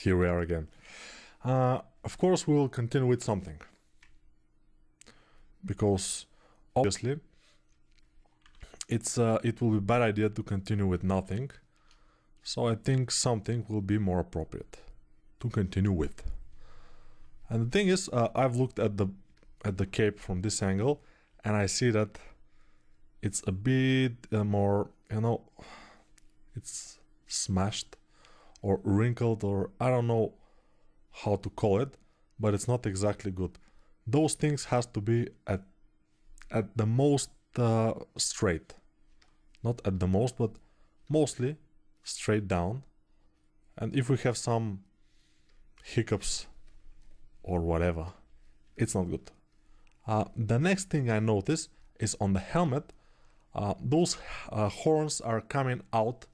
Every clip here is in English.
Here we are again. Of course, we will continue with something, because obviously it will be a bad idea to continue with nothing. So I think something will be more appropriate to continue with. And the thing is, I've looked at the cape from this angle, and I see that it's a bit more, it's smashed or wrinkled, or I don't know how to call it, but it's not exactly good. Those things has to be at the most straight. Not at the most, but mostly straight down. And if we have some hiccups or whatever, it's not good. The next thing I notice is on the helmet, those horns are coming out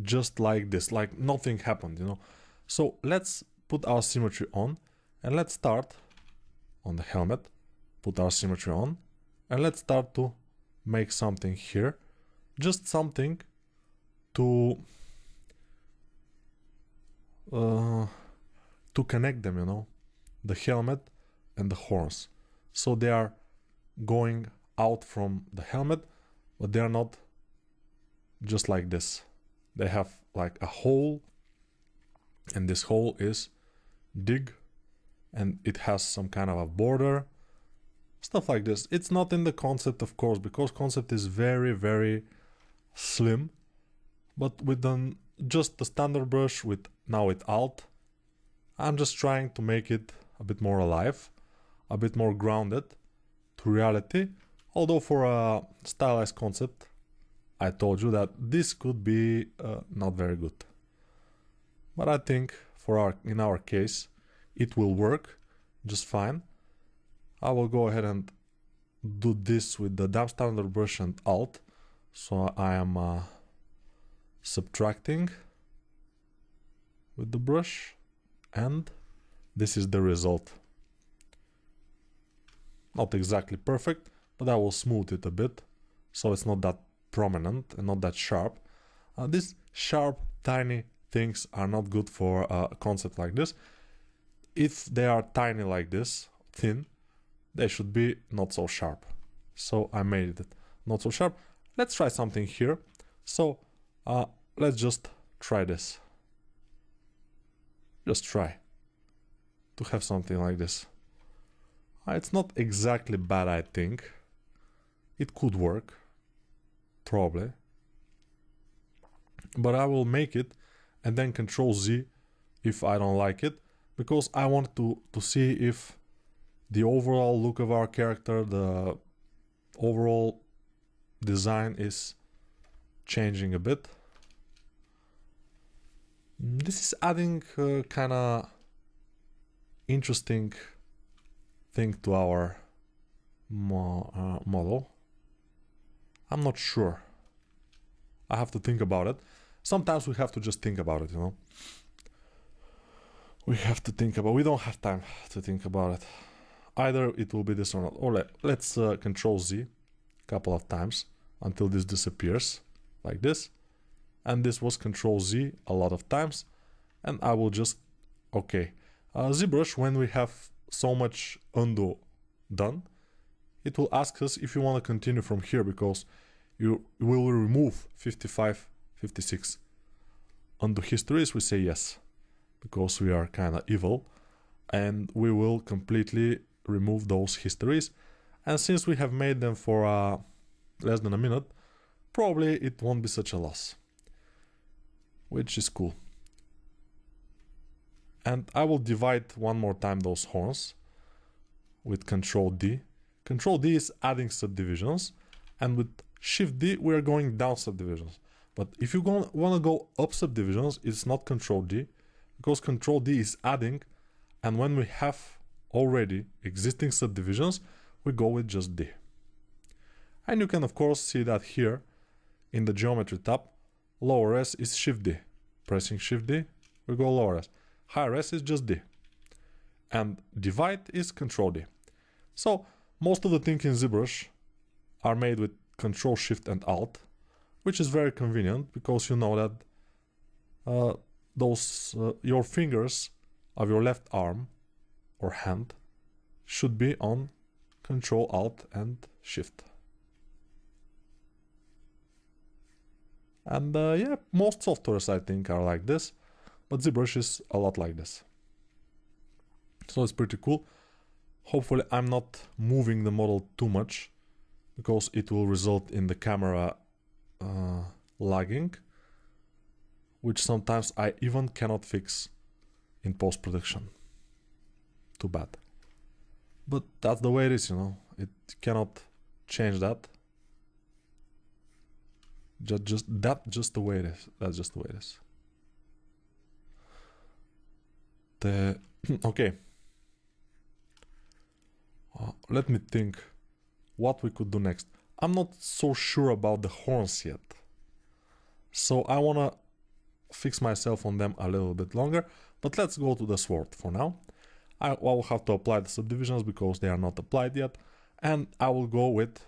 just like this, like nothing happened, So let's put our symmetry on, and let's start on the helmet, put our symmetry on, and let's start to make something here, just something to connect them, the helmet and the horns. So they are going out from the helmet, but they are not just like this. They have like a hole, and this hole is dig, and it has some kind of a border, stuff like this. It's not in the concept, of course, because concept is very, very slim, but with just the standard brush with Alt, I'm just trying to make it a bit more alive, a bit more grounded to reality. Although for a stylized concept, I told you that this could be not very good. But I think in our case, it will work just fine. I will go ahead and do this with the damp standard brush and Alt. So I am subtracting with the brush, and this is the result. Not exactly perfect, but I will smooth it a bit so it's not that prominent and not that sharp. These sharp, tiny things are not good for a concept like this. If they are tiny like this, thin, they should be not so sharp. So I made it not so sharp. Let's try something here. So let's just try this. Just try to have something like this. It's not exactly bad, I think. It could work, probably. But I will make it and then Control Z if I don't like it, because I want to see if the overall look of our character, the overall design is changing a bit. This is adding kind of interesting thing to our model. I'm not sure. I have to think about it. Sometimes we have to just think about it, We have to think about it. We don't have time to think about it. Either it will be this or not. Or let's Control Z a couple of times until this disappears, like this. And this was Control Z a lot of times. And I will just, okay. ZBrush, when we have so much undo done, it will ask us if you want to continue from here, because you will remove 55, 56 undo histories. We say yes, because we are kind of evil, and we will completely remove those histories. And since we have made them for less than a minute, probably it won't be such a loss, which is cool. And I will divide one more time those horns with Control D. Control D is adding subdivisions, and with Shift D we are going down subdivisions. But if you want to go up subdivisions, it's not Control D, because Control D is adding, and when we have already existing subdivisions, we go with just D. And you can of course see that here in the geometry tab, lower S is Shift D. Pressing Shift D, we go lower S. Higher S is just D. And divide is Control D. So most of the things in ZBrush are made with Control Shift and Alt, which is very convenient, because you know that those your fingers of your left arm or hand should be on Control Alt and Shift. And yeah, most softwares I think are like this, but ZBrush is a lot like this. So it's pretty cool. Hopefully I'm not moving the model too much, because it will result in the camera lagging, which sometimes I even cannot fix in post-production. Too bad. But that's the way it is, you know. It cannot change that. Just the way it is. That's just the way it is. Okay. Let me think what we could do next. I'm not so sure about the horns yet, so I wanna fix myself on them a little bit longer, but let's go to the sword for now. I will have to apply the subdivisions because they are not applied yet, and I will go with...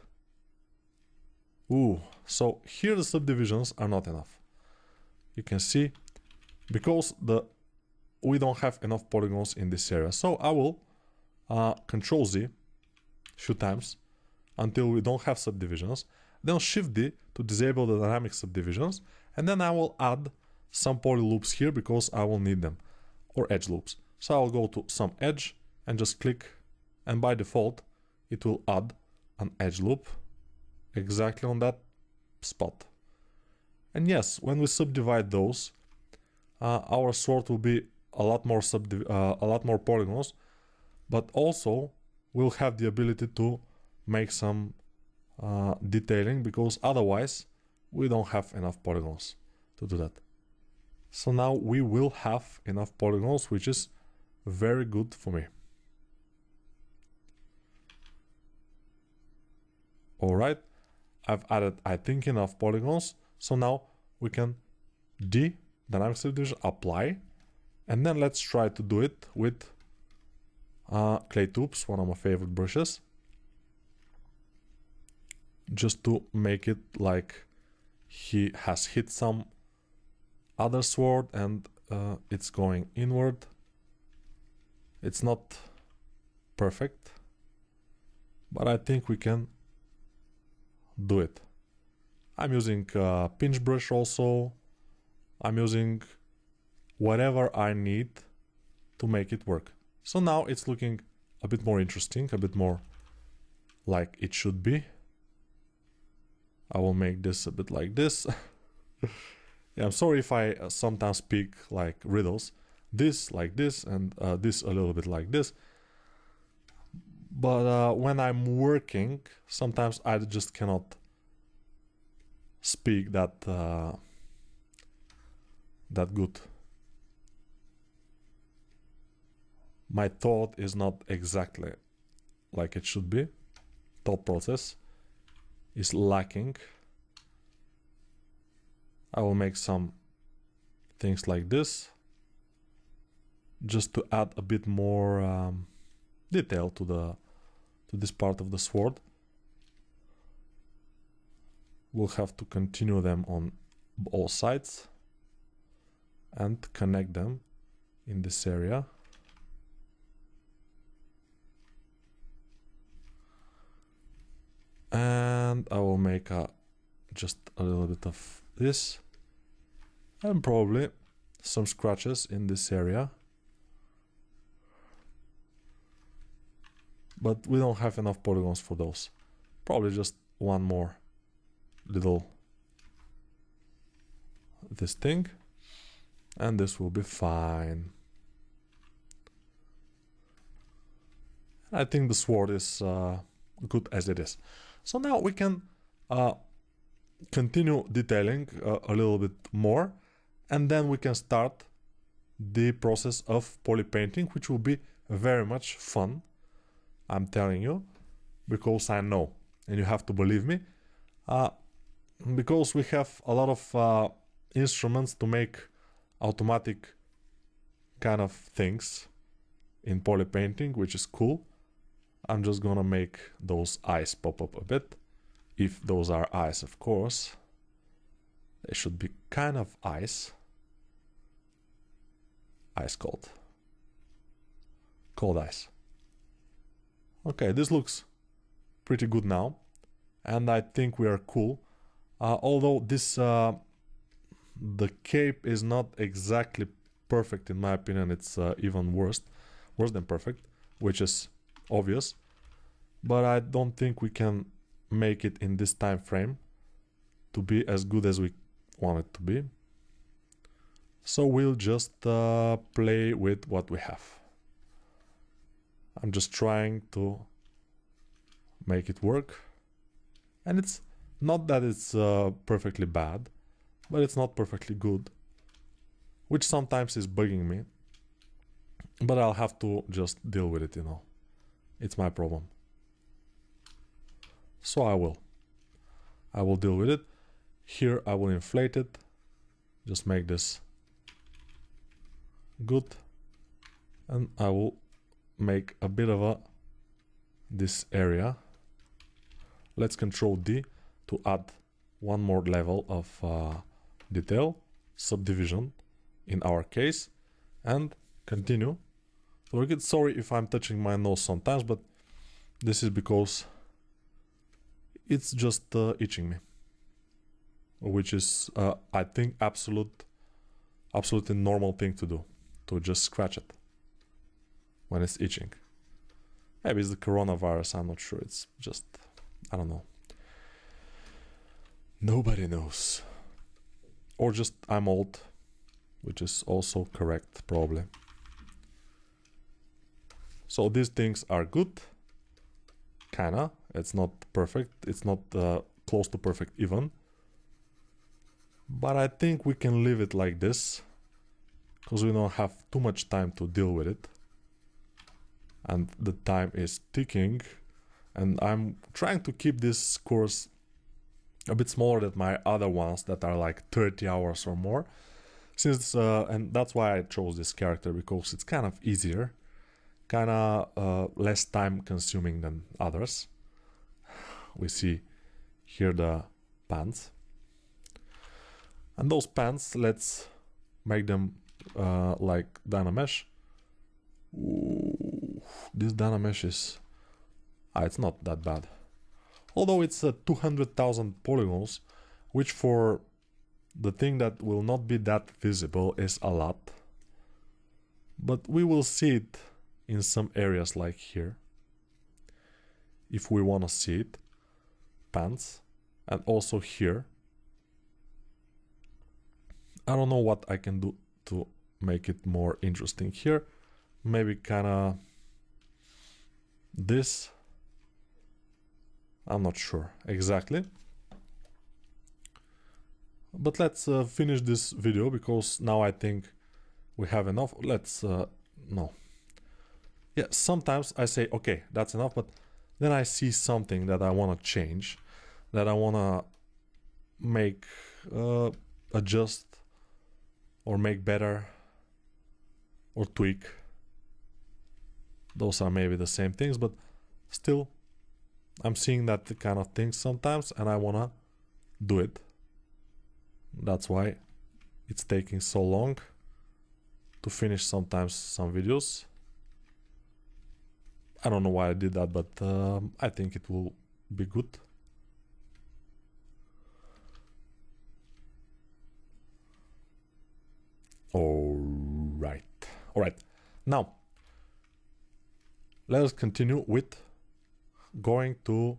so here the subdivisions are not enough. You can see, because we don't have enough polygons in this area, so I will Control Z a few times until we don't have subdivisions, then Shift D to disable the dynamic subdivisions, and then I will add some poly loops here because I will need them, or edge loops. So I'll go to some edge and just click, and by default it will add an edge loop exactly on that spot. And yes, when we subdivide those, our sword will be a lot more polygons, but also we'll have the ability to make some detailing, because otherwise we don't have enough polygons to do that. So now we will have enough polygons, which is very good for me. Alright, I've added, I think, enough polygons, so now we can dynamic subdivision, apply, and then let's try to do it with clay tubes, one of my favorite brushes, just to make it like he has hit some other sword and it's going inward. It's not perfect, but I think we can do it. I'm using pinch brush also. I'm using whatever I need to make it work. So now it's looking a bit more interesting, a bit more like it should be. I will make this a bit like this. Yeah, I'm sorry if I sometimes speak like riddles. This like this, and this a little bit like this. But when I'm working, sometimes I just cannot speak that that good. My thought is not exactly like it should be. Thought process is lacking. I will make some things like this, just to add a bit more detail to this part of the sword. We'll have to continue them on all sides and connect them in this area. And I will make just a little bit of this, and probably some scratches in this area. But we don't have enough polygons for those. Probably just one more little this thing, and this will be fine. I think the sword is good as it is. So now we can continue detailing a little bit more, and then we can start the process of poly painting, which will be very much fun. I'm telling you, because I know, and you have to believe me, because we have a lot of instruments to make automatic kind of things in poly painting, which is cool. I'm just gonna make those eyes pop up a bit, if those are eyes, of course. They should be kind of eyes. ice cold. Cold ice. Okay, this looks pretty good now, and I think we are cool. Although this the cape is not exactly perfect in my opinion. It's even worse than perfect, which is obvious. But I don't think we can make it in this time frame to be as good as we want it to be. So we'll just play with what we have. I'm just trying to make it work. And it's not that it's perfectly bad, but it's not perfectly good, which sometimes is bugging me. But I'll have to just deal with it, you know. It's my problem. So I will deal with it. Here I will inflate it. Just make this good. And I will make a bit of this area. Let's Control D to add one more level of detail, subdivision in our case, and continue to work it. Sorry if I'm touching my nose sometimes, but this is because it's just itching me, which is I think absolutely normal thing to do, to just scratch it when it's itching. Maybe it's the coronavirus, I'm not sure. It's just, I don't know. Nobody knows. Or just I'm old, which is also correct, probably. So these things are good. Kinda. It's not perfect. It's not close to perfect even. But I think we can leave it like this, because we don't have too much time to deal with it. And the time is ticking. And I'm trying to keep this course a bit smaller than my other ones that are like 30 hours or more. Since and that's why I chose this character, because it's kind of easier, kind of less time consuming than others. We see here the pants. And those pants, let's make them like Dynamesh. Ooh, this Dynamesh is... it's not that bad. Although it's 200,000 polygons, which for the thing that will not be that visible is a lot. But we will see it in some areas like here, if we want to see it. Pants. And also here. I don't know what I can do to make it more interesting here. Maybe kinda this. I'm not sure exactly. But let's finish this video, because now I think we have enough. Let's no. Yeah, sometimes I say, okay, that's enough, but then I see something that I want to change, that I want to make, adjust, or make better, or tweak. Those are maybe the same things, but still, I'm seeing that kind of things sometimes, and I want to do it. That's why it's taking so long to finish sometimes some videos. I don't know why I did that, but I think it will be good. Alright. Now, let us continue with going to...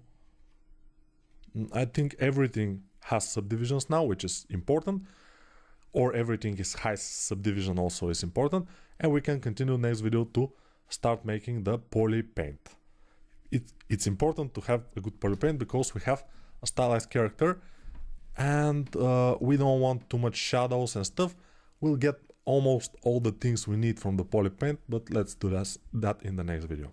I think everything has subdivisions now, which is important. Or everything is high subdivision also is important. And we can continue next video to start making the poly paint. It's important to have a good poly paint, because we have a stylized character, and we don't want too much shadows and stuff. We'll get almost all the things we need from the poly paint, but let's do that in the next video.